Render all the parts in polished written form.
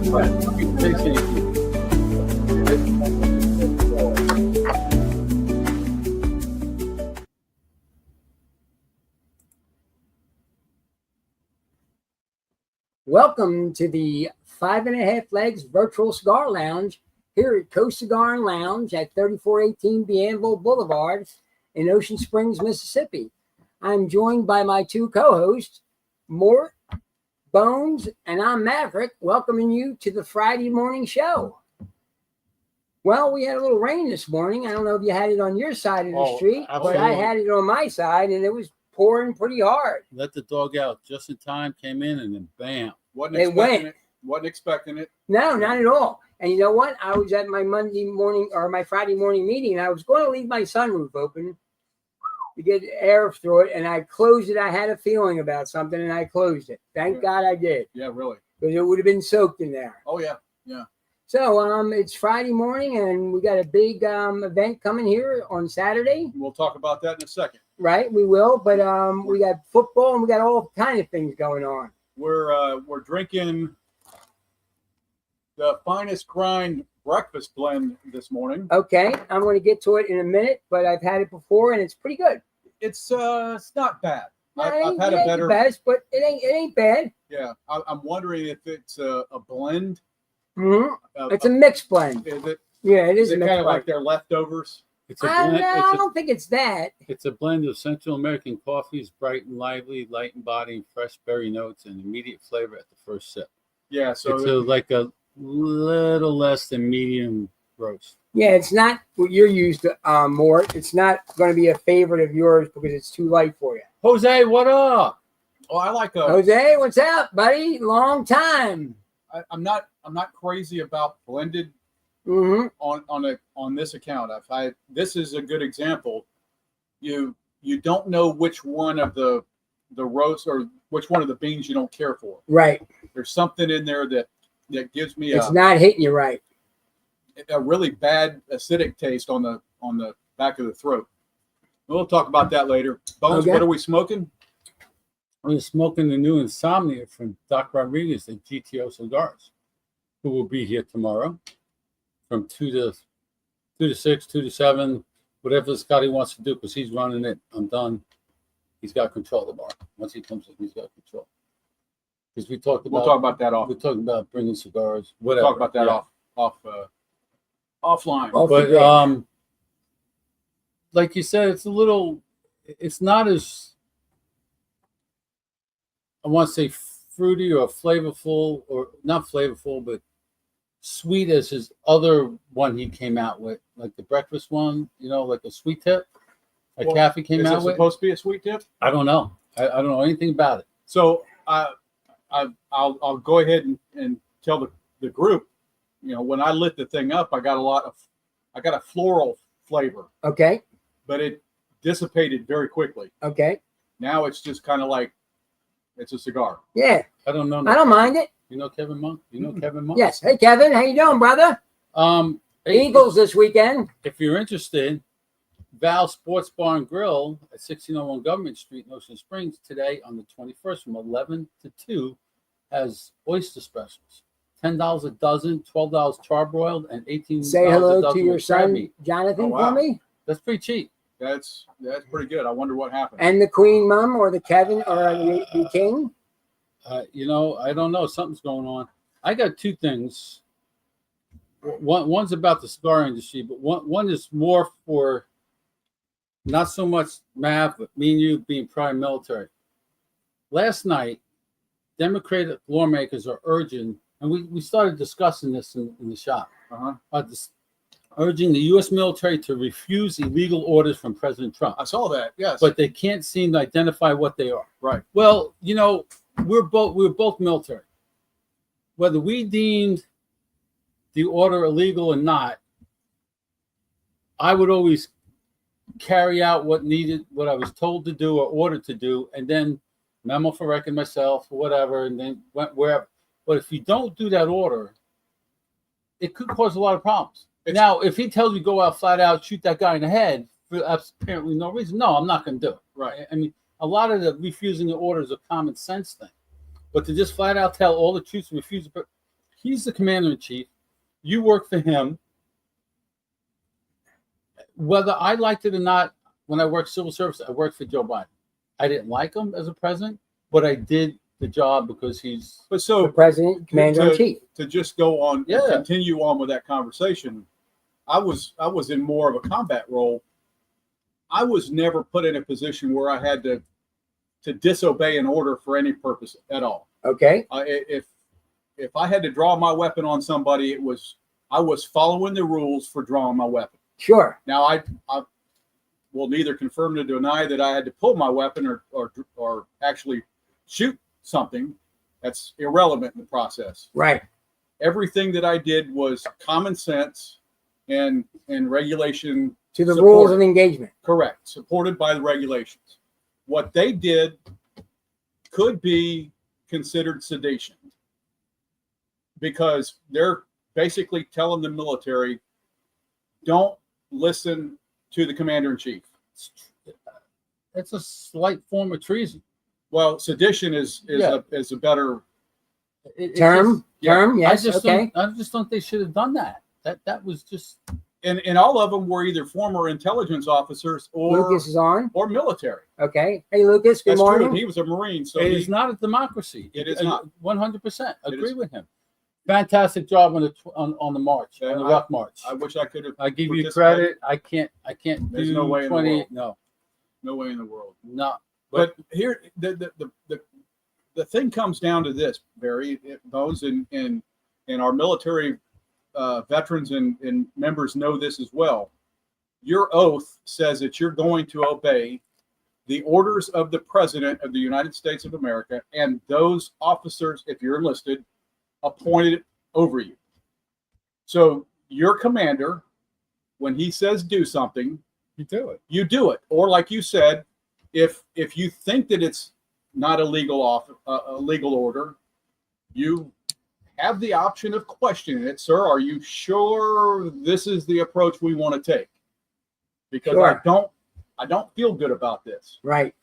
Welcome to the 5.5 Legs Virtual Cigar Lounge here at Coast Cigar and Lounge at 3418 Bienville Boulevard in Ocean Springs, Mississippi. I'm joined by my two co-hosts, Mort, Bones, and I'm Maverick, welcoming you to the Friday morning show. Well, we had a little rain this morning. I don't know if you had it on your side of the street, absolutely. but I had it on my side, and it was pouring pretty hard. Let the dog out just in time, came in, and then bam. Wasn't expecting it. No, not at all. And you know what? I was at my Monday morning or my Friday morning meeting, and I was going to leave my sunroof open to get air through it, and I closed it. I had a feeling about something, and I closed it. Thank God I did. Yeah, really. Because it would have been soaked in there. Oh, yeah. Yeah. So it's Friday morning, and we got a big event coming here on Saturday. We'll talk about that in a second. Right, we will. But we got football, and we got all kind of things going on. We're drinking the Finest Grind breakfast blend this morning. Okay, I'm going to get to it in a minute, but I've had it before, and it's pretty good. It's not bad. I've had a better. The best, but it ain't bad. Yeah, I'm wondering if it's a blend. Mm-hmm. It's a mixed blend. Is it? Yeah, it is Is a it mixed kind of blend. like their leftovers? It's a blend. I don't think it's that. It's a blend of Central American coffees, bright and lively, light in body, and fresh berry notes, and immediate flavor at the first sip. Yeah, so it's like a little less than medium roast. Yeah, it's not what you're used to, Mort. It's not going to be a favorite of yours because it's too light for you. Jose, what up? Oh, I like Jose, what's up, buddy? Long time. I'm not crazy about blended. Mm-hmm. On this account, this is a good example. You don't know which one of the roast or which one of the beans you don't care for. Right. There's something in there that gives me it's not hitting you right. A really bad acidic taste on the back of the throat. We'll talk about that later. Bones, Okay. What are we smoking? I'm smoking the new Insomnia from Doc Rodriguez at GTO Cigars, who will be here tomorrow from 2 to 6, 2 to 7, whatever Scotty wants to do, because he's running it. I'm done. He's got control of the bar. Once he comes in, he's got control. Because we'll talk about that off. We're talking about bringing cigars, whatever. We'll talk about that offline. But like you said, it's not as, I want to say fruity or flavorful, or not flavorful, but sweet as his other one he came out with, like the breakfast one, like a sweet tip. Cafe came out with. Is it supposed to be a sweet tip? I don't know. I don't know anything about it. So I'll go ahead and tell the group, when I lit the thing up, I got a floral flavor. Okay. But it dissipated very quickly. Okay. Now it's just kind of like it's a cigar. Yeah. I don't know. I don't mind it. You know Kevin Monk? Kevin Monk? Yes. Hey, Kevin. How you doing, brother? Eagles this weekend. If you're interested, Val Sports Bar and Grill at 1601 Government Street in Ocean Springs today on the 21st from 11 to 2 has oyster specials. $10 a dozen, $12 charbroiled, and $18 Say hello to your son, meat. Jonathan, for me. That's pretty cheap. That's pretty good. I wonder what happened. And the Queen Mum or the Kevin or the King? I don't know. Something's going on. I got two things. One's about the cigar industry, but one is more for not so much Mav, but me and you being prior military. Last night, Democratic lawmakers are urging, and we started discussing this in the shop, urging the U.S. military to refuse illegal orders from President Trump. I saw that, yes. But they can't seem to identify what they are. Right. Well, we're both military. Whether we deemed the order illegal or not, I would always carry out what I was told to do or ordered to do, and then memo for record myself or whatever, and then went wherever. But if you don't do that order, it could cause a lot of problems. Now, if he tells you go out flat out, shoot that guy in the head for apparently no reason, no, I'm not going to do it. Right. I mean, a lot of the refusing the order is a common sense thing, but to just flat out tell all the troops to refuse, He's the commander-in-chief. You work for him. Whether I liked it or not, when I worked civil service, I worked for Joe Biden. I didn't like him as a president, but I did the job because he's But so the president, commander in chief. to just go on, Yeah. continue on with that conversation. I was in more of a combat role. I was never put in a position where I had to disobey an order for any purpose at all. Okay. If I had to draw my weapon on somebody, I was following the rules for drawing my weapon. Sure. Now I will neither confirm nor deny that I had to pull my weapon or actually shoot something. That's irrelevant in the process. Right. Everything that I did was common sense and regulation To the supported. rules of engagement. Correct, supported by the regulations. What they did could be considered sedation because they're basically telling the military, don't listen to the commander-in-chief. it's a slight form of treason. Well, sedition is a better Term. Yes. I just Okay. don't think they should have done that. That was just. and all of them were either former intelligence officers Lucas is on. or military. Okay. Hey, Lucas. Good That's morning. true. He was a Marine, so It is not a democracy. It is not. 100%. Agree is. with him. Fantastic job on the march, Yeah, on the rock march. I wish I could have. I give you participated. credit. I can't There's do no way in the 20. world. No, No way in the world. no. But here, the thing comes down to this, Barry, those in our military veterans and members know this as well. Your oath says that you're going to obey the orders of the President of the United States of America and those officers, if you're enlisted, appointed over you. So your commander, when he says do something, You do it. you do it. Or like you said, if you think that it's not a legal order, you have the option of questioning it. Sir, are you sure this is the approach we want to take? Because Sure. I don't feel good about this. Right.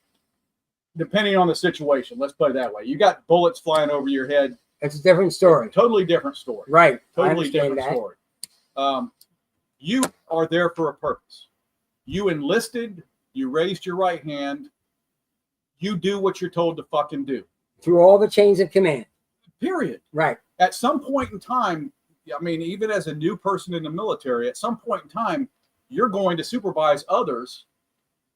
Depending on the situation, let's put it that way. You got bullets flying over your head. That's a different story. Totally different story. Right. I Totally understand different that. story. You are there for a purpose. You enlisted, you raised your right hand, you do what you're told to fucking do. Through all the chains of command. Period. Right. At some point in time, I mean, even as a new person in the military, at some point in time, you're going to supervise others.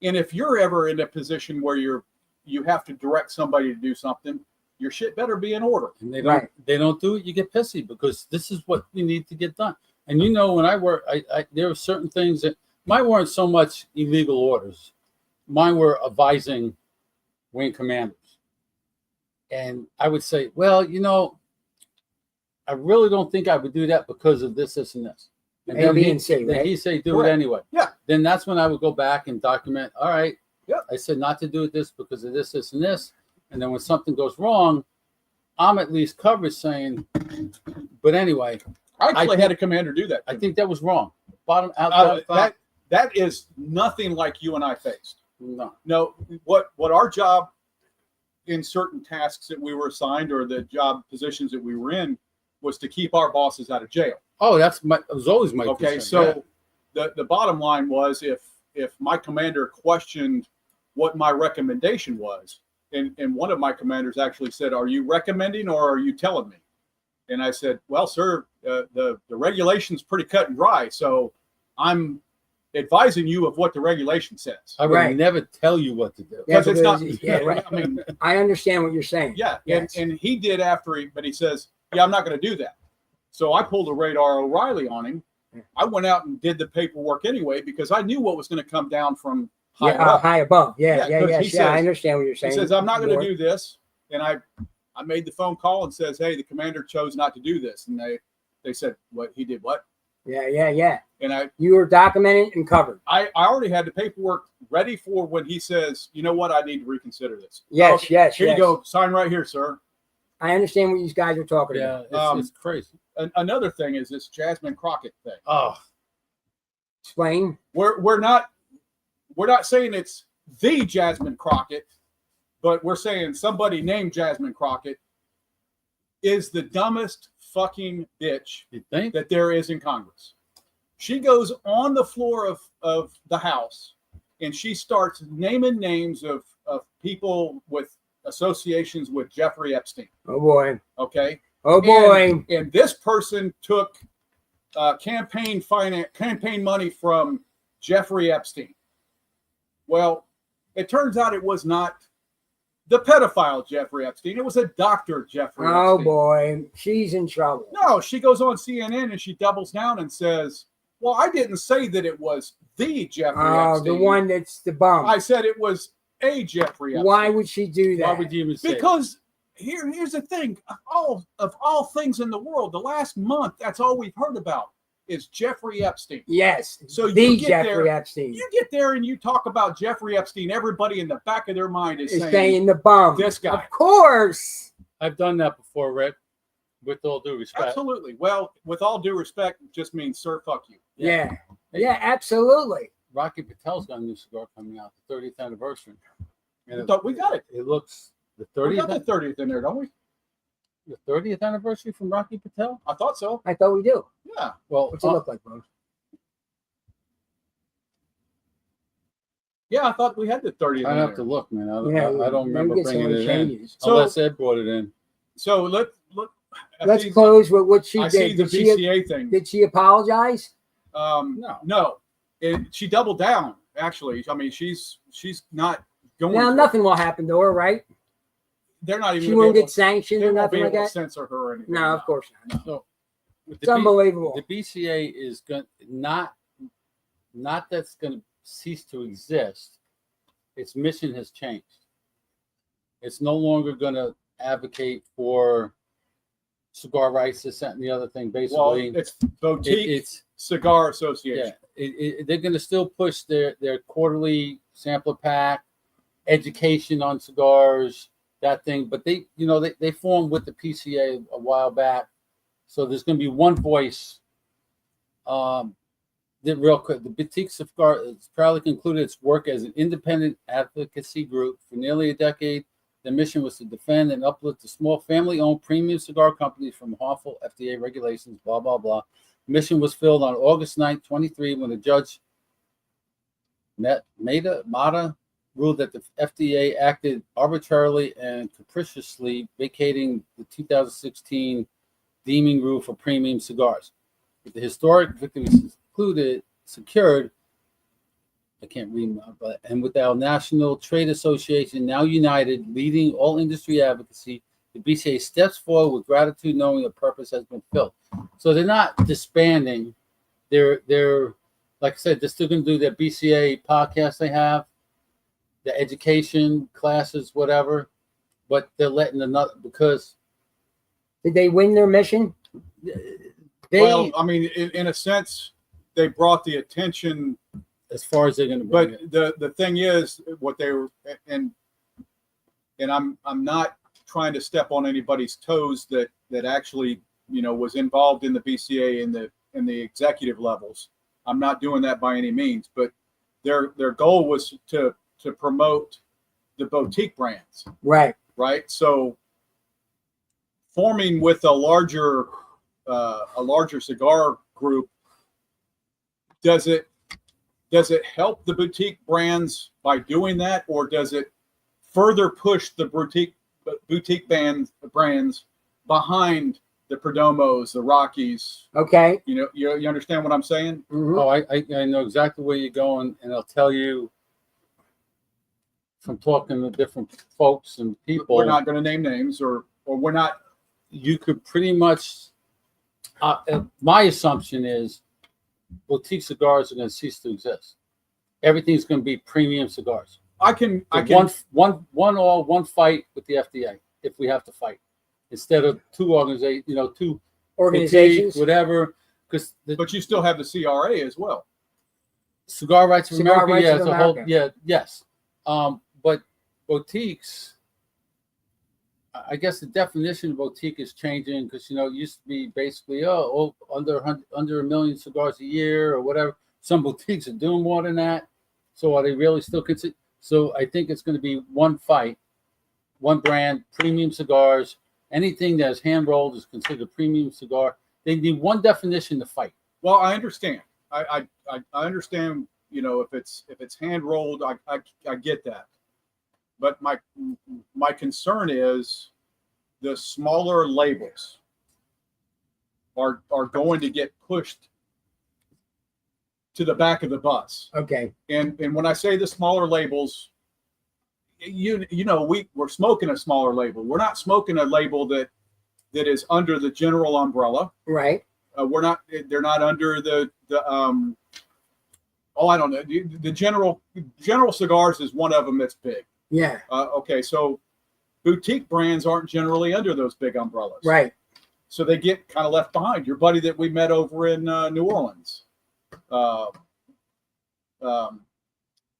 And if you're ever in a position where you have to direct somebody to do something, your shit better be in order. And they Right. don't do it, you get pissy because this is what you need to get done. And you know, when I work, there are certain things that mine weren't so much illegal orders. Mine were advising wing commanders. And I would say, well, you know, I really don't think I would do that because of this, and this. And A, then B, and C, then right? he'd say, do Correct. it anyway. Yeah. Then that's when I would go back and document, all right, Yep. I said not to do this because of this, and this. And then when something goes wrong, I'm at least covered saying, but anyway, I actually I had a commander do that. I think that was wrong. Bottom out. That is nothing like you and I faced. No. No, what our job in certain tasks that we were assigned or the job positions that we were in was to keep our bosses out of jail. Oh, it was always my Okay, concern, so the bottom line was if my commander questioned what my recommendation was, and one of my commanders actually said, "Are you recommending or are you telling me?" And I said, "Well, sir, the regulation's pretty cut and dry, so I'm advising you of what the regulation says." I would Right. never tell you what to do. Yeah, Because it's not. yeah, right. I mean, I understand what you're saying. yeah, Yes. and he did but he says, "Yeah, I'm not going to do that." So I pulled a Radar O'Reilly on him. I went out and did the paperwork anyway because I knew what was going to come down from higher up. High above. Yeah. Yeah, 'cause he Yes. Yeah. I says- understand what you're saying. He says, "I'm not going Mort. to do this," and I made the phone call and says, "Hey, the commander chose not to do this," and they said, "What he did? What?" Yeah. And You were documented and covered. I already had the paperwork ready for when he says, "You know what? I need to reconsider this." Yes. Okay, Yes. Here yes. you go. Sign right here, sir. I understand what these guys are talking Yeah, about. it's crazy. Another thing is this Jasmine Crockett thing. Oh, Explain. We're not saying it's the Jasmine Crockett, but we're saying somebody named Jasmine Crockett is the dumbest fucking bitch You think? that there is in Congress. She goes on the floor of the House and she starts naming names of people with associations with Jeffrey Epstein. Oh boy. Okay. Oh boy. And this person took campaign money from Jeffrey Epstein. Well, it turns out it was not the pedophile Jeffrey Epstein. It was a Dr. Jeffrey Oh Epstein. boy. She's in trouble. No, she goes on CNN and she doubles down and says, well, I didn't say that it was the Jeffrey Epstein. The one that's the bum. I said it was a Jeffrey Epstein. Why would she do that? Why would you even say Because here's the thing. Of all things in the world, the last month, that's all we've heard about is Jeffrey Epstein. Yes. So the you get Jeffrey there, Epstein. You get there and you talk about Jeffrey Epstein, everybody in the back of their mind is saying the bum. This guy. Of course. I've done that before, Rick, with all due respect. Absolutely. Well, with all due respect, it just means, sir, fuck you. Yeah. Yeah, absolutely. Rocky Patel's got a new cigar coming out, the 30th anniversary. And We got it. It looks the We got 30th, the 30th in there, don't we? the 30th anniversary from Rocky Patel. I thought so. I thought we do. Yeah. Well, What's it look like, bro? Yeah, I thought we had the 30th. I'd in have there. to look, man. Yeah, I don't maybe remember get some bringing it in changes. So- unless Ed brought it in. So look. Let's close with what she I see did. the Did she, BCA thing. did she apologize? No. She doubled down. Actually, I mean, she's not going. Now, nothing will happen to her, right? They're not even. She gonna won't be able- get sanctioned They or won't be nothing like able to that? censor her or anything. No, of course not. So with It's unbelievable. The BCA is going not that's going to cease to exist. Its mission has changed. It's no longer going to advocate for cigar rights, this, that, and the other thing. Well, Basically, it's Boutique it's Cigar Association. they're going to still push their quarterly sampler pack, education on cigars, that thing. But they formed with the PCA a while back, so there's going to be one voice. Real quick, the Boutique Cigar has proudly concluded its work as an independent advocacy group for nearly a decade. The mission was to defend and uplift the small family-owned premium cigar companies from harmful FDA regulations, blah, blah, blah. The mission was filled on August 9th, 23, when the judge, Mata, ruled that the FDA acted arbitrarily and capriciously, vacating the 2016 deeming rule for premium cigars. With the historic victory secured, I can't read, and with our National Trade Association now united, leading all industry advocacy, the BCA steps forward with gratitude, knowing the purpose has been filled. So they're not disbanding. They're like I said, they're still going to do their BCA podcast they have, the education classes, whatever. But they're letting another because Did they win their mission? Well, I mean, in a sense, they brought the attention. As far as they're going to bring But it. the thing is, what they were, and I'm not trying to step on anybody's toes that actually was involved in the BCA in the executive levels. I'm not doing that by any means, but their goal was to promote the boutique brands, Right. right? So forming with a larger cigar group, does it help the boutique brands by doing that, or does it further push the boutique brands behind the Perdomos, the Rockies? Okay. You understand what I'm saying? Mhm. Oh, I know exactly where you're going, and I'll tell you from talking to different folks and people. We're not going to name names, or we're not. You could pretty much. My assumption is, boutique cigars are going to cease to exist. Everything's going to be premium cigars. I can One fight with the FDA if we have to fight, instead of two organizations, two Organizations. boutique, whatever. Because but you still have the CRA as well. Cigar Rights of Cigar America, Rights yeah, of it's a whole, America. yes. But boutiques, I guess the definition of boutique is changing because it used to be basically under a million cigars a year or whatever. Some boutiques are doing more than that. So are they really still considered? So I think it's going to be one fight, one brand, premium cigars, anything that is hand rolled is considered a premium cigar. They need one definition to fight. Well, I understand. I understand. You know, if it's hand rolled, I get that. But my concern is the smaller labels are going to get pushed to the back of the bus. Okay. And when I say the smaller labels, you know, we're smoking a smaller label. We're not smoking a label that is under the general umbrella. Right. They're not under the I don't know. The general cigars is one of them that's big. Yeah. Okay, so boutique brands aren't generally under those big umbrellas. Right. So they get kind of left behind. Your buddy that we met over in New Orleans, can't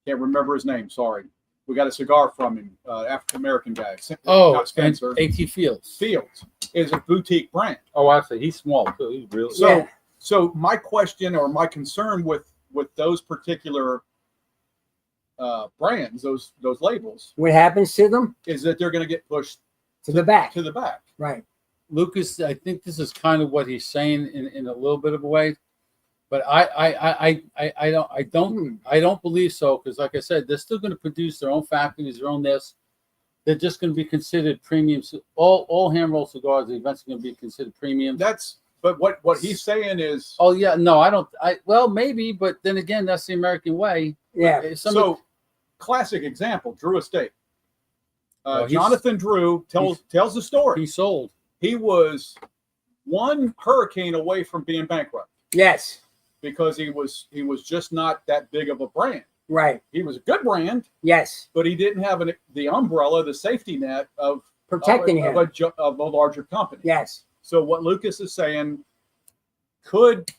remember his name. Sorry, we got a cigar from him. African American guy. Not Spencer. A.T. Fields. Fields is a boutique brand. Oh, I see. He's small too. He's really. So my question or my concern with those particular brands, those labels, what happens to them is that they're going to get pushed to the back. To the back. Right. Lucas, I think this is kind of what he's saying in a little bit of a way, but I don't believe so, because like I said, they're still going to produce their own factories, their own this. They're just going to be considered premiums. All hand rolled cigars are eventually going to be considered premiums. But what he's saying is, oh yeah, no, I don't. Well, maybe, but then again, that's the American way. Yeah. So classic example, Drew Estate. Jonathan Drew tells the story. He sold. He was one hurricane away from being bankrupt. Yes. Because he was just not that big of a brand. Right. He was a good brand. Yes. But he didn't have the umbrella, the safety net of protecting him of a larger company. Yes. So what Lucas is saying could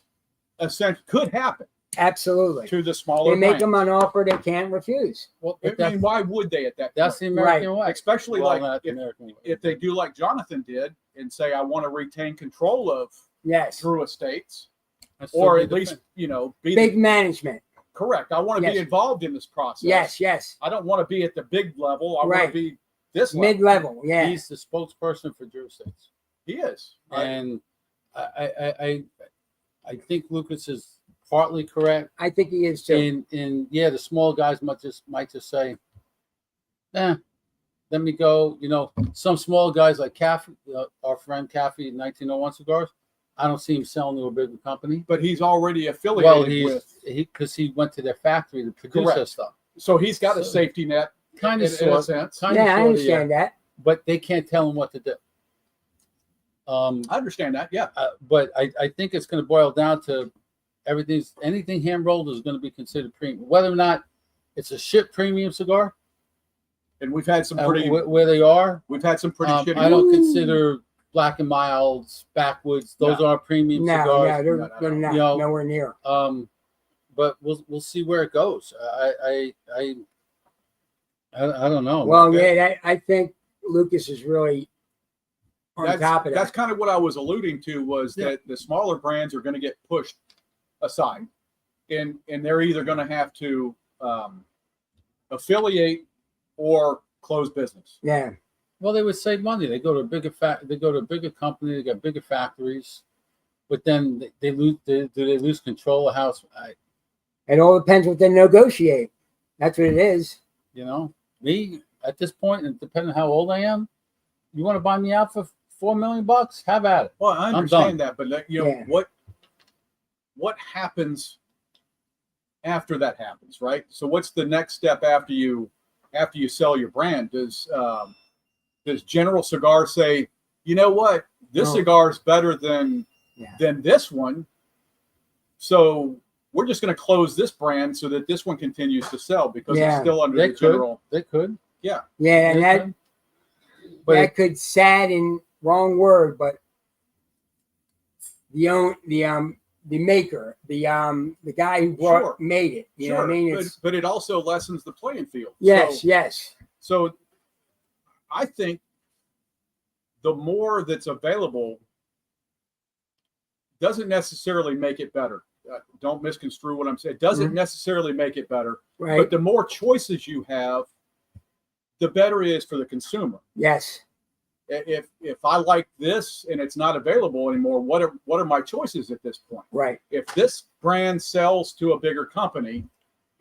happen. Absolutely. To the smaller They make brands. them an offer they can't refuse. Well, I mean, why would they at that That's point? the American way. Especially American way. if they do like Jonathan did and say, I want to retain control of Drew Estates, or at least, be big management. Correct. I want to be involved in this process. Yes. I don't want to be at the big level. I want to be this level. Mid-level. Yeah. He's the spokesperson for Drew Estates. He is. Right? And I think Lucas is partly correct. I think he is too. And yeah, the small guys might just say, let me go. Some small guys like Caffey, our friend Caffey, 1901 Cigars. I don't see him selling to a bigger company. But he's already affiliated with. Because he went to their factory to produce that stuff. So he's got a safety net, kind of, in a sense. I understand that. But they can't tell him what to do. I understand that. Yeah. But I think it's going to boil down to anything hand rolled is going to be considered premium, whether or not it's a ship premium cigar. And we've had some pretty where they are. We've had some pretty shitty. I don't consider Black and Milds, Backwoods. Those are premium cigars. No, they're not nowhere near. But we'll see where it goes. I don't know. Well, I think Lucas is really on top of that. That's kind of what I was alluding to, was that the smaller brands are going to get pushed aside, and they're either going to have to affiliate or close business. Yeah. Well, they would save money. They go to a bigger company. They got bigger factories, but then they lose. Do they lose control of how? It all depends what they negotiate. That's what it is. Me at this point, and depending on how old I am, you want to buy me out for $4 million? Have at it. Well, I understand that, but what happens after that happens, right? So what's the next step after you sell your brand? Does General Cigar say, you know what, this cigar is better than this one, so we're just going to close this brand so that this one continues to sell because it's still under the general. They could. Yeah, and that could sadden, wrong word, but the maker, the guy who made it. You know what I mean? But it also lessens the playing field. Yes. So I think the more that's available doesn't necessarily make it better. Don't misconstrue what I'm saying. It doesn't necessarily make it better. Right. But the more choices you have, the better it is for the consumer. Yes. If I like this and it's not available anymore, what are my choices at this point? Right. If this brand sells to a bigger company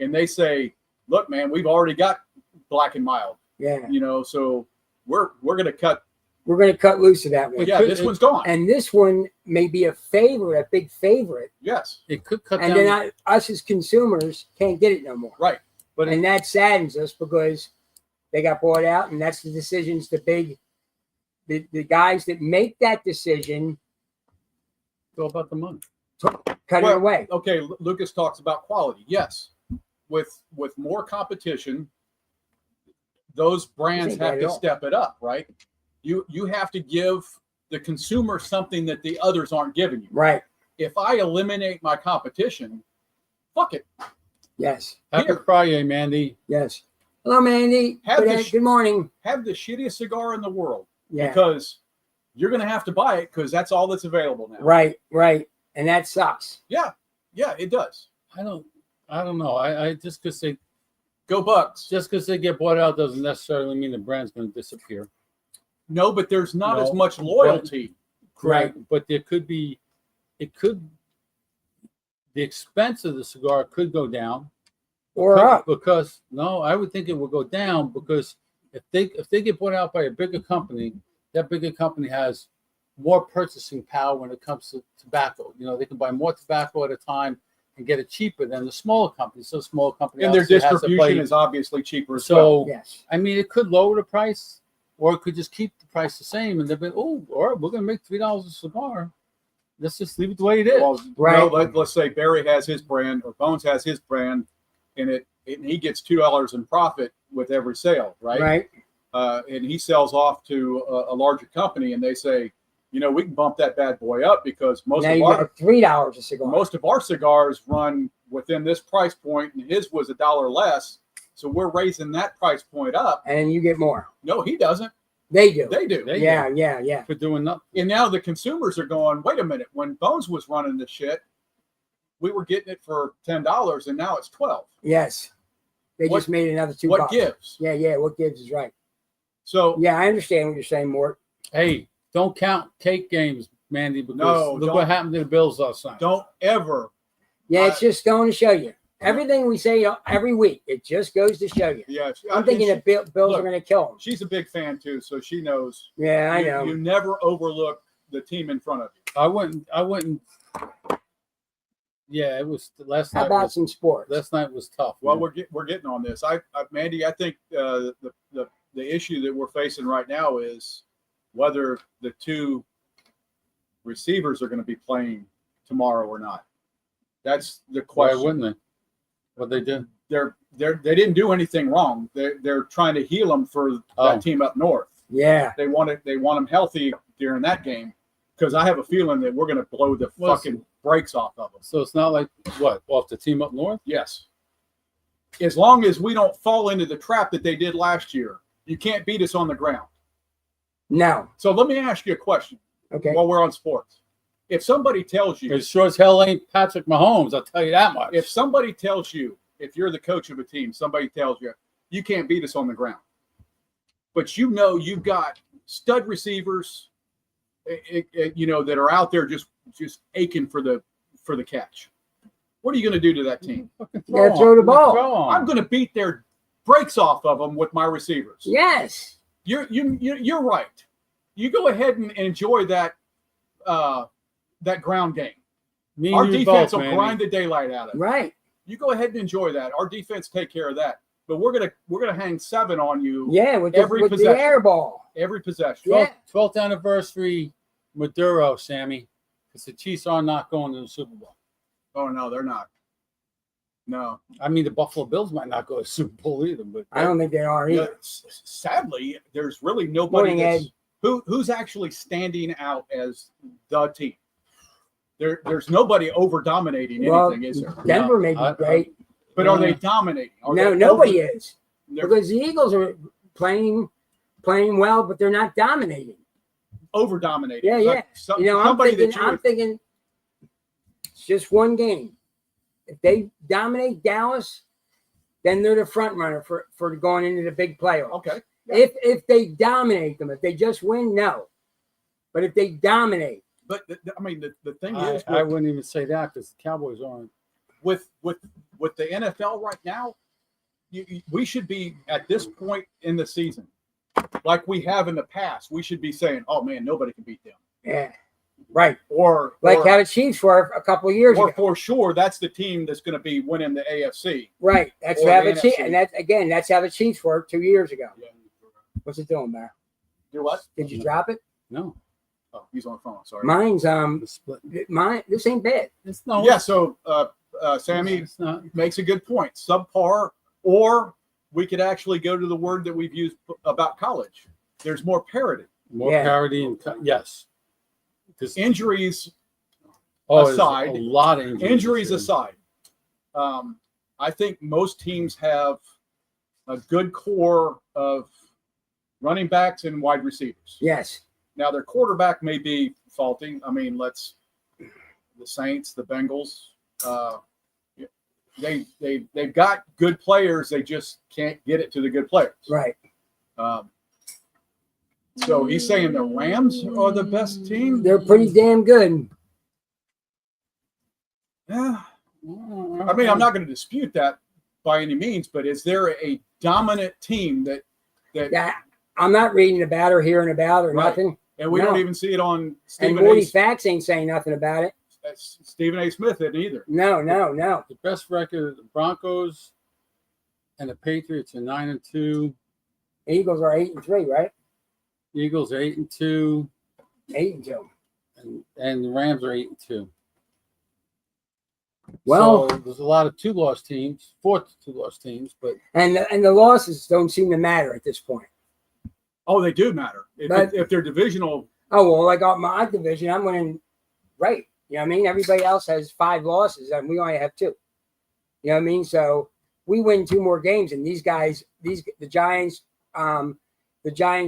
and they say, look, man, we've already got Black and Mild, Yeah. so we're going to cut. We're going to cut loose of that one. Yeah, this one's gone. And this one may be a big favorite. Yes. It could cut And down. then us as consumers can't get it no more. Right. But And that saddens us because they got bought out, and that's the decisions the guys that make that decision It's all about the money. cut it away. Okay, Lucas talks about quality. Yes. With more competition, those brands Ain't have bad to at all. step it up, right? You have to give the consumer something that the others aren't giving you. Right. If I eliminate my competition, fuck it. Yes. Happy Here. Friday, Mandy. Yes. Hello, Mandy. Have Good, the good morning. Have the shittiest cigar in the world Yeah. because you're going to have to buy it because that's all that's available now. Right. And that sucks. Yeah, it does. I don't know. I just because they Go Bucks. get bought out doesn't necessarily mean the brand's going to disappear. No, but there's not No, as much loyalty. Correct. But the expense of the cigar could go down. Or up. Because I would think it would go down because if they get bought out by a bigger company, that bigger company has more purchasing power when it comes to tobacco. They can buy more tobacco at a time and get it cheaper than the smaller company. So the smaller company And their obviously has to distribution play- is obviously cheaper as well. So Yes. I mean, it could lower the price, or it could just keep the price the same, and they've been, all right, we're going to make $3 a cigar. Let's just leave it the way it is. Well, Right. let's say Barry has his brand or Bones has his brand, and he gets $2 in profit with every sale, right? Right. And he sells off to a larger company, and they say, we can bump that bad boy up because Now you got $3 a cigar. most of our cigars run within this price point, and his was $1 less. So we're raising that price point up. And you get more. No, he doesn't. They do. They do. Yeah. For doing nothing. And now the consumers are going, wait a minute, when Bones was running this shit, we were getting it for $10 and now it's $12. Yes. They What- just made another $2. What gives? Yeah. What gives is right. So Yeah, I understand what you're saying, Mort. Hey, don't count cake games, Mandy, because No, look don't. what happened to the Bills last night. don't ever. Yeah, it's just going to show you. Everything we say every week, it just goes to show you. Yeah, I'm thinking that Bills look, are going to kill them. she's a big fan too, so she knows. Yeah, I you, know. You never overlook the team in front of you. I wouldn't. Yeah, it was last How night. about Was, some sports? last night was tough. Well, man. we're getting on this. Mandy, I think the issue that we're facing right now is whether the two receivers are going to be playing tomorrow or not. That's the Why question. wouldn't they? What they did? They didn't do anything wrong. They're trying to heal them for Oh. that team up north. Yeah. They want them healthy during that game because I have a feeling that we're going to blow the Well, fucking brakes off of them. So it's not like what off the team up north. Yes. As long as we don't fall into the trap that they did last year, you can't beat us on the ground. No. So let me ask you a question Okay. while we're on sports. If somebody tells you, It sure as hell ain't Patrick Mahomes. I'll tell you that much. if somebody tells you, if you're the coach of a team, somebody tells you, you can't beat us on the ground, but you've got stud receivers, that are out there just aching for the catch. What are you going to do to that team? Fucking You gotta throw the ball. I'm going to beat their brakes off of them with my receivers. Yes. You're right. You go ahead and enjoy that ground game. Me Our and you defense both, will Mandy. grind the daylight out of it. Right. You go ahead and enjoy that. Our defense take care of that. But we're gonna hang 7 on you Yeah, with Every the possession. air ball. every possession. Yeah. 12th anniversary Maduro, Sammy, because the Chiefs are not going to the Super Bowl. Oh no, they're not. No. I mean, the Buffalo Bills might not go to the Super Bowl either, but I don't think they are Yeah, either. sadly, there's really nobody Morning, who's actually standing out as the team. There's nobody over dominating Well, anything, is there? Denver may be I- great. But are they dominating? Are No, they nobody over- is. They're Because the Eagles are playing well, but they're not dominating. over dominating. Yeah, yeah. I'm somebody thinking, that you I'm would, thinking it's just one game. If they dominate Dallas, then they're the front runner for going into the big playoffs. okay. If they dominate them, if they just win, no. But if they dominate, But I mean, the thing I is, wouldn't even say that because the Cowboys aren't. with the NFL right now, we should be at this point in the season, like we have in the past. We should be saying, "Oh man, nobody can beat them." yeah, right. Or Like how the Chiefs were a couple of years or ago. for sure, that's the team that's going to be winning the AFC. Right. That's or how the the Chiefs, NFC. and that's how the Chiefs were 2 years ago. Yeah. What's it doing, Mar? Do what? Did you drop it? No. Oh, he's on the phone. Sorry. Mine's The split. mine. This ain't bad. It's no. Yeah. So Sammy It's not. makes a good point. Subpar, or we could actually go to the word that we've used about college. There's more parity. More Yeah. parity and yes. Because Injuries there's aside, a lot of injuries this year. aside, I think most teams have a good core of running backs and wide receivers. Yes. Now their quarterback may be faulty. I mean, the Saints, the Bengals, they've got good players. They just can't get it to the good players. Right. So he's saying the Rams are the best team. They're pretty damn good. Yeah. I mean, I'm not going to dispute that by any means, but is there a dominant team that Yeah. I'm not reading about or hearing about or Right. nothing. and we No. don't even see it on And Stephen Morty A. Facts ain't saying nothing about it. Stephen A. Smith didn't either. No. The best record: the Broncos and the Patriots are 9-2. Eagles are 8-3, right? Eagles are 8-2, 8-2. and the Rams are 8-2. Well, so there's a lot of two-loss teams, two-loss teams, but and the losses don't seem to matter at this point. Oh, they do matter if they're divisional. Oh well, like my division, I'm winning. Right. You know what I mean? Everybody else has 5 losses, and we only have 2. You know what I mean? So we win 2 more games, and these guys, the Giants,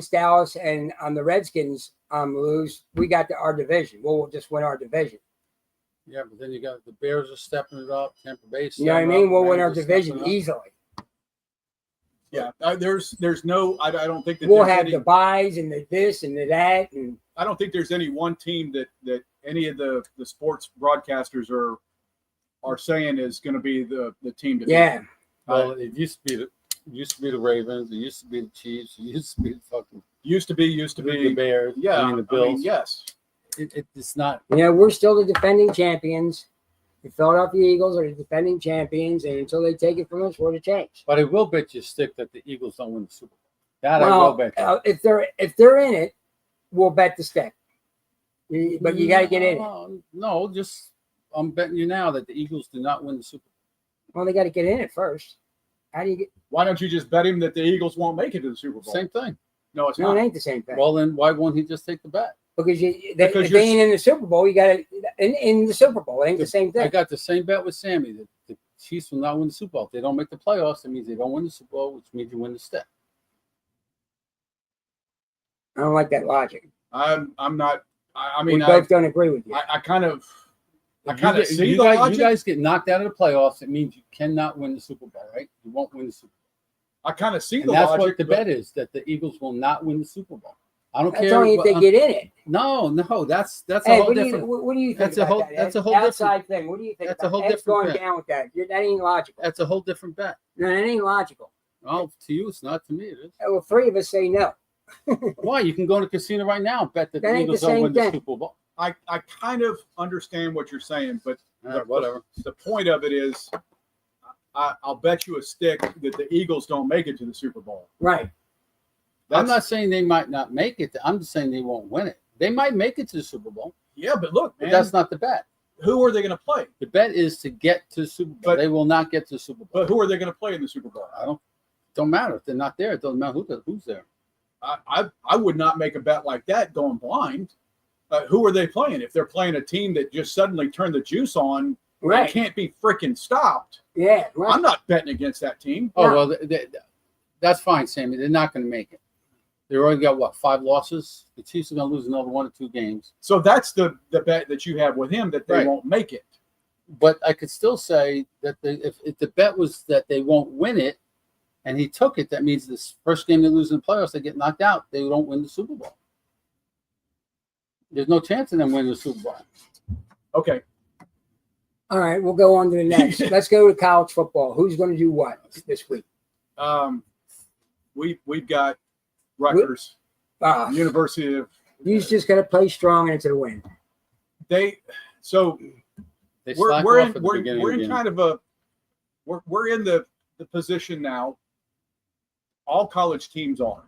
Dallas, and the Redskins lose. We got our division. We'll just win our division. yeah, but then you got the Bears are stepping it up, Tampa Bay. You know what I mean? We'll win our Rams are division stepping up. easily. Yeah, there's no. I don't think that We'll there's have any, the buys and the this and the that, and I don't think there's any one team that any of the sports broadcasters are saying is going to be the team to beat. yeah. Well, it used to be the Ravens. It used to be the Chiefs. It used to be the fucking Used to be the Bears. Yeah, I mean the Bills. yes. It's not. You know, we're still the defending champions. The Philadelphia Eagles are the defending champions, and until they take it from us, we're the change. But I will bet you a stick that the Eagles don't win the Super Bowl. That I will bet you. If they're in it, we'll bet the stick. But you got to get in it. No, just I'm betting you now that the Eagles do not win the Super Bowl. Well, they got to get in it first. How do you get? Why don't you just bet him that the Eagles won't make it to the Super Bowl? Same thing. No, it's No, not. it ain't the same thing. Well, then why won't he just take the bet? Because Because if you're- they ain't in the Super Bowl, you got to in the Super Bowl. It ain't the same I thing. got the same bet with Sammy that the Chiefs will not win the Super Bowl. If they don't make the playoffs, that means they don't win the Super Bowl, which means you win the stick. I don't like that logic. I'm not. I We mean, both don't agree with you. I kind of If kinda you, see you the guys, logic. You guys get knocked out of the playoffs, it means you cannot win the Super Bowl, right? You won't win the Super Bowl. I kind of see And the that's logic. what the but bet is, that the Eagles will not win the Super Bowl. I don't That's care. only if they get in it. No, that's a Hey, whole what do different. you think that's a about whole- that? that's a Ed? whole outside thing. What do you think? that's a about whole Ed's different going bet. down with that. That ain't logical. That's a whole different bet. No, that ain't logical. Oh, to you, it's not. To me, it is. Well, 3 of us say no. Why? You can go to a casino right now and bet that That the ain't Eagles the don't same win thing. the Super Bowl. I kind of understand what you're saying, but Whatever. the point of it is, I'll bet you a stick that the Eagles don't make it to the Super Bowl. Right. I'm not saying they might not make it. I'm just saying they won't win it. They might make it to the Super Bowl, Yeah, but look, but man, that's not the bet. who are they going to play? The bet is to get to the Super Bowl. But- They will not get to the Super Bowl. But who are they going to play in the Super Bowl? Don't matter if they're not there. It doesn't matter who's there. I would not make a bet like that going blind. Who are they playing? If they're playing a team that just suddenly turned the juice on, Right. and can't be freaking stopped. Yeah. Right. I'm not betting against that team. Oh No. well, that's fine, Sammy. They're not going to make it. They already got 5 losses. The Chiefs are going to lose another 1 or 2 games. So that's the bet that you have with him, that they Right. won't make it. But I could still say that if the bet was that they won't win it, and he took it, that means this first game they lose in the playoffs, they get knocked out. They don't win the Super Bowl. There's no chance of them winning the Super Bowl. Okay. All right, we'll go on to the next. Let's go to college football. Who's going to do what this week? We've got Rutgers, University of. He's just going to play strong into the win. They We're in kind of a we're in the position now. All college teams are.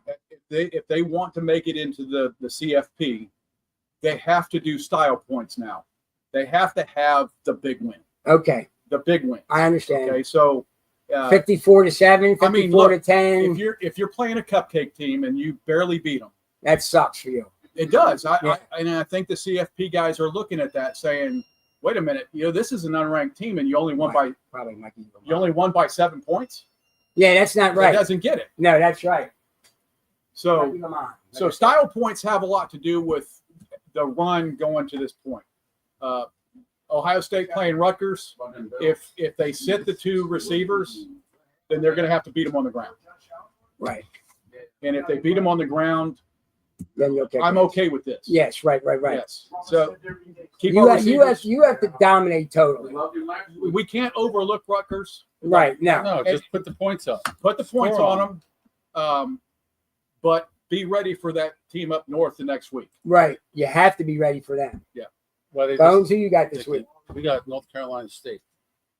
If they want to make it into the CFP, they have to do style points now. They have to have the big win. Okay. The big win. I understand. Okay, so 54-7, 54-10. If you're playing a cupcake team and you barely beat them, that sucks for you. It does. I think the CFP guys are looking at that, saying, "Wait a minute, this is an unranked team, and you only won by 7 points." Yeah, that's not right. That doesn't get it. No, that's right. So style points have a lot to do with the run going to this point. Ohio State playing Rutgers. If they sit the two receivers, then they're going to have to beat them on the ground. Right. And if they beat them on the ground, then you're okay. I'm okay with this. Yes, right. Yes. So you have to dominate totally. We can't overlook Rutgers. Right. No, just put the points up. Put the points on them. But be ready for that team up north the next week. Right. You have to be ready for that. Yeah. Well, Bones, who you got this week? We got North Carolina State.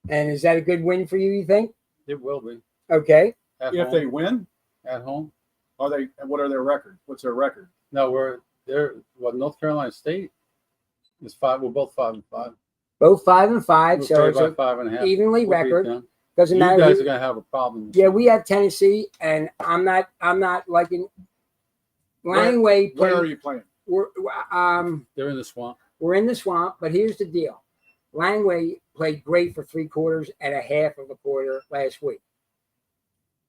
And is that a good win for you, you think? It will be. Okay. If they win at home, what are their record? What's their record? No, North Carolina State is 5. We're both 5-5. Both 5-5, so it's 5.5. evenly record. Doesn't you matter. You guys are gonna have a problem. Yeah, we have Tennessee, and I'm not liking Langway. Where are you playing? They're in the swamp. We're in the swamp, but here's the deal. Langway played great for 3/4 and a half of a quarter last week.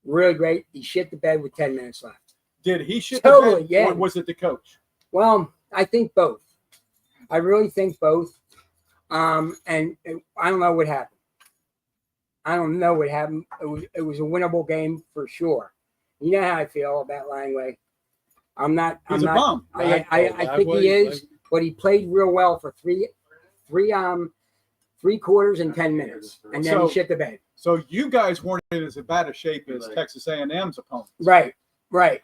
Really great. He shit the bed with 10 minutes left. Did he shit totally, the bed, yeah. Or was it the coach? Well, I think both. I really think both. And I don't know what happened. It was a winnable game for sure. You know how I feel about Langway. He's a bum. I think he is, but he played real well for three quarters and 10 minutes, and then he shit the bed. So you guys weren't in as bad a shape as Texas A&M's opponents. Right.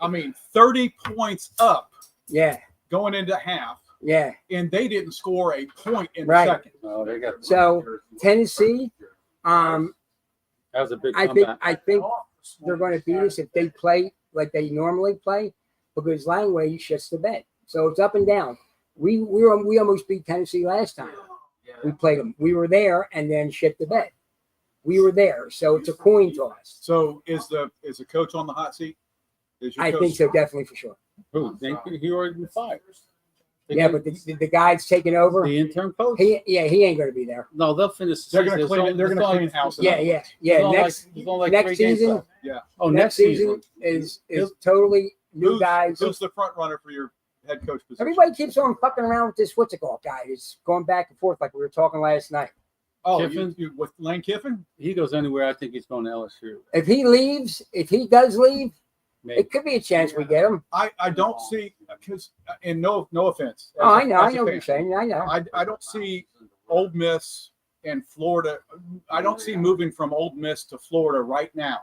I mean, 30 points up. Yeah. Going into half. Yeah. And they didn't score a point in the second. No, they got. So Tennessee, that was a big I think they're going to beat us if they play like they normally play, because Langway shits the bed. So it's up and down. We almost beat Tennessee last time. We played them. We were there and then shit the bed. We were there, so it's a coin toss. So is the coach on the hot seat? I think so, definitely for sure. Who? He already been fired. Yeah, but the guy's taking over. The interim coach. He ain't going to be there. No, they'll finish. They're going to clean. They're going to clean house. Yeah. Next season. Yeah. Oh, next season is totally new guys. Who's the front runner for your head coach position? Everybody keeps on fucking around with this what's it called guy. It's going back and forth like we were talking last night. Oh, Kiffin? With Lane Kiffin? He goes anywhere. I think he's going to LSU. If he does leave, maybe. It could be a chance we get him. I don't see, because, and no offense. I know what you're saying. I know. I don't see Ole Miss and Florida. I don't see moving from Ole Miss to Florida right now,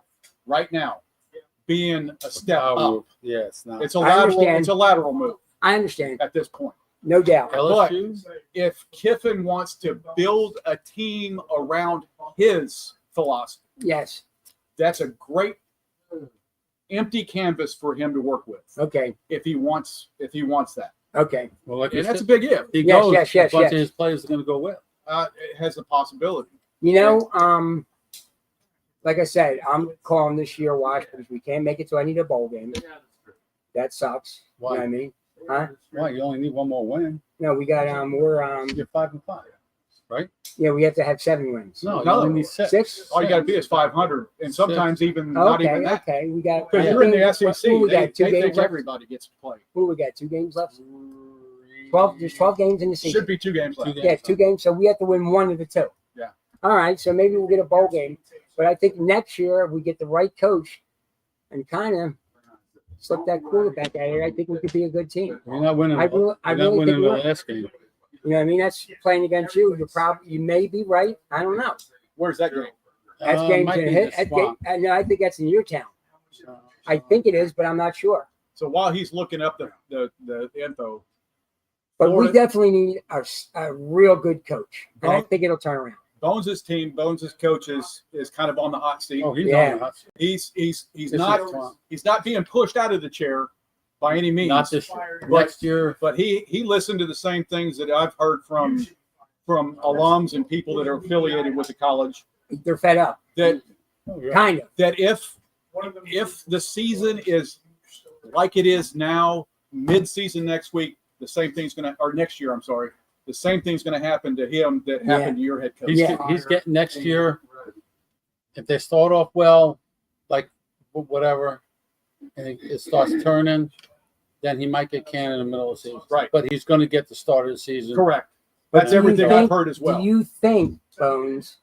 being a step up. Yes, no. It's a lateral move. I understand. At this point. No doubt. LSU? But if Kiffin wants to build a team around his philosophy, yes, that's a great empty canvas for him to work with. Okay. If he wants that. Okay. Well, like and that's a big if. He goes, a bunch of his players are going to go well. It has a possibility. Like I said, I'm calling this year wash because we can't make it to any of the bowl games. That sucks. Why? You know what I mean? Huh? Why? You only need one more win. No, we got You're 5-5, right? Yeah, we have to have 7 wins. No, you only need 6. All you got to be is 500, and sometimes even not even that. Okay, we got. Because you're in the SEC, we got 2 they games think left. everybody gets to play. Who we got? 2 games left. 12. There's 12 games in the season. Should be 2 games left. Yeah, 2 games. So we have to win 1 of the 2. Yeah. All right. So maybe we'll get a bowl game, but I think next year if we get the right coach, and kind of slip that quarterback out here, I think we could be a good team. You're not winning. I really you're not winning think the we are. last game. You know what I mean? That's playing against you. You may be right. I don't know. Where's that game? That's game's might in be hit. the Swamp. No, I think that's in your town. I think it is, but I'm not sure. So while he's looking up the info, But we Florida- definitely need a real good coach, and I Oh. think it'll turn around. Bones' team, Bones' coach is kind of on the hot seat. Oh, he's Yeah. on the hot seat. He's This not is Swamp. he's not being pushed out of the chair by any means. Not this year. But- Next year. But he listened to the same things that I've heard from alums and people that are affiliated with the college. They're fed up, That kind of. that if the season is like it is now, mid-season next week, the same thing's gonna, or next year, I'm sorry, the same thing's gonna happen to him that happened to your head coach. He's getting next year. If they start off well, like whatever, and it starts turning, then he might get canned in the middle of the season. Right. But he's going to get the start of the season. Correct. But That's do you everything think- I've heard as well. Do you think, Bones,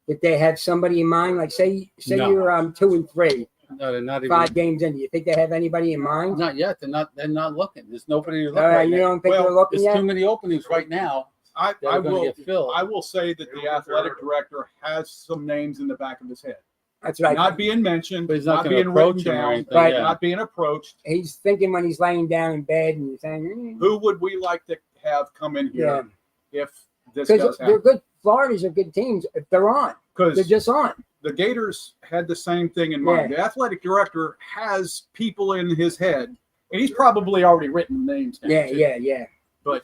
that they have somebody in mind? Like, say No. you're 2-3, No, they're not even. 5 games in. Do you think they have anybody in mind? Not yet. They're not looking. There's nobody to look All right, right you now. don't think Well, they're looking There's yet? too many openings right now I that are going will to get filled. I will say that the athletic director has some names in the back of his head. That's right. Not being mentioned, But he's not not gonna being approach written him or down, anything, Right. yeah. not being approached. He's thinking when he's laying down in bed and saying, Who would we like to have come in here if this because does they're happen? good. Florida's are good teams if they're on. They're Because just on. the Gators had the same thing in mind. The athletic director has people in his head, and he's probably already written names down. too. Yeah. But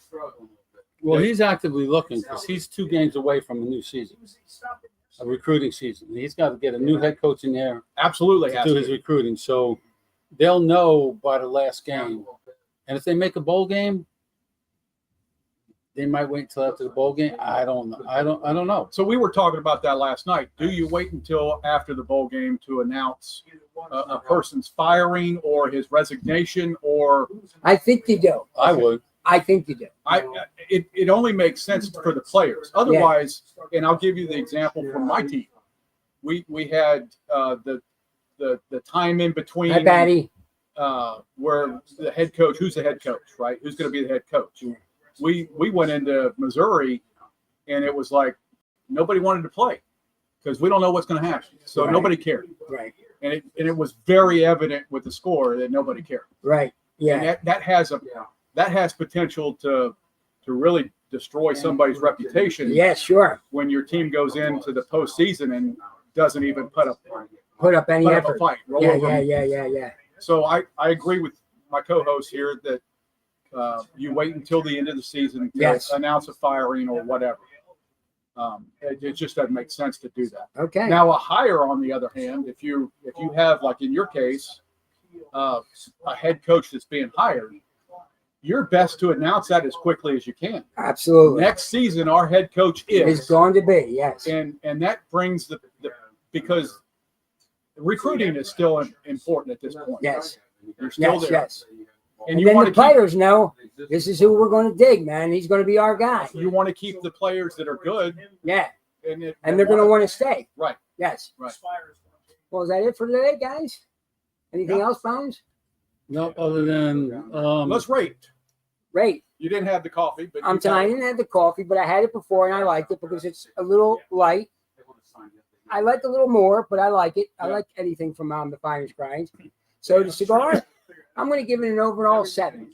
Well, he's actively looking because he's 2 games away from a new season, a recruiting season. He's got to get a new head coach in there absolutely to has do his to. recruiting. So they'll know by the last game. And if they make a bowl game, they might wait until after the bowl game. I don't know. I don't know. So we were talking about that last night. Do you wait until after the bowl game to announce a person's firing or his resignation? Or I think you do. I would. I think you do. it only makes sense for the players. Otherwise, and I'll give you the example from my team. We had the time in between. Hi, Patty. Where the head coach, who's the head coach, right? Who's going to be the head coach? Yeah. We went into Missouri, and it was like nobody wanted to play because we don't know what's going to happen. So Right. nobody cared, Right. and it was very evident with the score that nobody cared. Right. Yeah. And that has potential to really destroy somebody's reputation Yeah, sure. when your team goes into the postseason and doesn't even put up Any a effort. fight. Roll Yeah, over. yeah. So I agree with my co-host here that you wait until the end of the season to Yes. announce a firing or whatever. It just doesn't make sense to do that. Okay. Now a hire, on the other hand, if you have, like in your case, a head coach that's being hired, you're best to announce that as quickly as you can. Absolutely. Next season, our head coach It's is, going to be, yes. and that brings the because recruiting is still important at this point. Yes. You're still Yes, there. yes. And And you then want the to keep players know this is who we're going to dig, man. He's going to be our guy. you want to keep the players that are good, Yeah. and And they're going to want to stay. right. Yes. Right. Well, is that it for today, guys? Anything else, Bones? No, other than Let's rate. Great. You didn't have the coffee, but I'm tonight. I didn't have the coffee, but I had it before and I liked it because it's a little light. I like a little more, but I like it. I Yeah. like anything from the Finest Grinds. So the cigar, I'm going to give it an overall 7.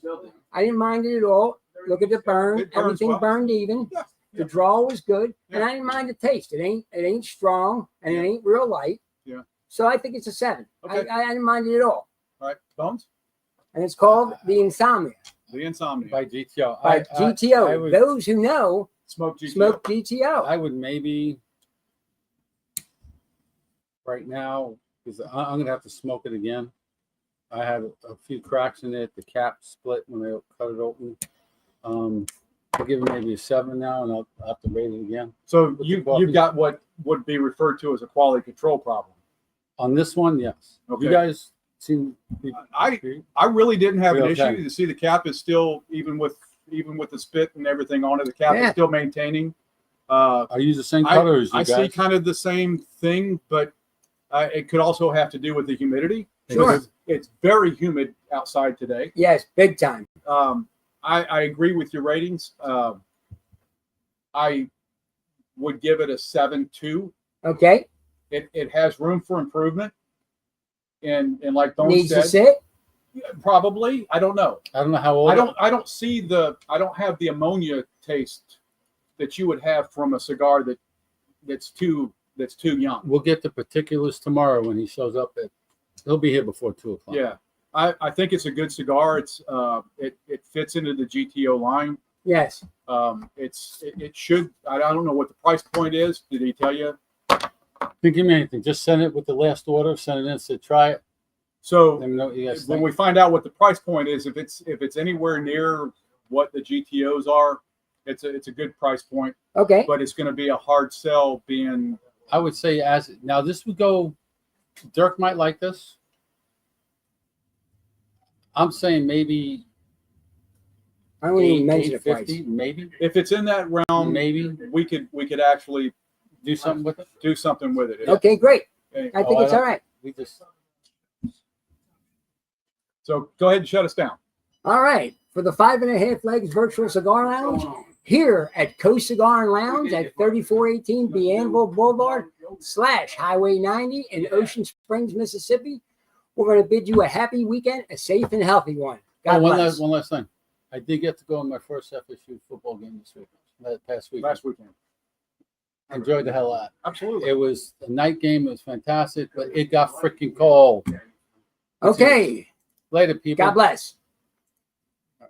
I didn't mind it at all. Look at the burn. It burns Everything well. burned even. Yeah. The draw was good, and Yeah. I didn't mind the taste. It ain't strong, and it ain't real light. Yeah. So I think it's a 7. Okay. I didn't mind it at all. All right, Bones, And it's called the Insomnia the Insomnia, by GTO. by GTO. I would, Those who know Smoke GTO. smoke GTO. I would maybe right now because I'm gonna have to smoke it again. I had a few cracks in it. The cap split when I cut it open. I'll give it maybe a 7 now, and I'll have to rate it again. So With the you've coffee. got what would be referred to as a quality control problem. On this one, yes. Okay. You guys seem I really didn't have an Okay. issue. You see, the cap is still even with the spit and everything on it. The cap Yeah. is still maintaining. Are you the same color as you I guys? see kind of the same thing, but it could also have to do with the humidity. Sure. It's very humid outside today. Yes, big time. I agree with your ratings. I would give it a 7.2. Okay. It has room for improvement. And like Bones Needs to said, sit. probably. I don't know. I don't know how old. I don't have the ammonia taste that you would have from a cigar that's too young. We'll get the particulars tomorrow when he shows up. He'll be here before 2:00. Yeah. I think it's a good cigar. It's it fits into the GTO line. Yes. It should. I don't know what the price point is. Did he tell you? Didn't give me anything. Just send it with the last order. Send it in. Said try it. So Let me know what you guys when think. we find out what the price point is, if it's anywhere near what the GTOs are, it's a good price point. Okay. But it's going to be a hard sell. Being I would say now this would go. Dirk might like this. I'm saying maybe I won't even mention the price. 850, maybe, if it's in that realm, maybe we could actually do something with it. do something with it. Okay, great. Okay. I think it's all right. We just So go ahead and shut us down. All right. For the 5.5 Legs Virtual Cigar Lounge here at Coast Cigar and Lounge at 3418 Bienville Boulevard / Highway 90 in Ocean Springs, Mississippi. We're going to bid you a happy weekend, a safe and healthy one. God bless. one last thing. I did get to go on my first FSU football game this week. Past week. Last weekend. Enjoyed the hell out. Absolutely. It was a night game. It was fantastic, but it got freaking cold. Okay. Later, people. God bless.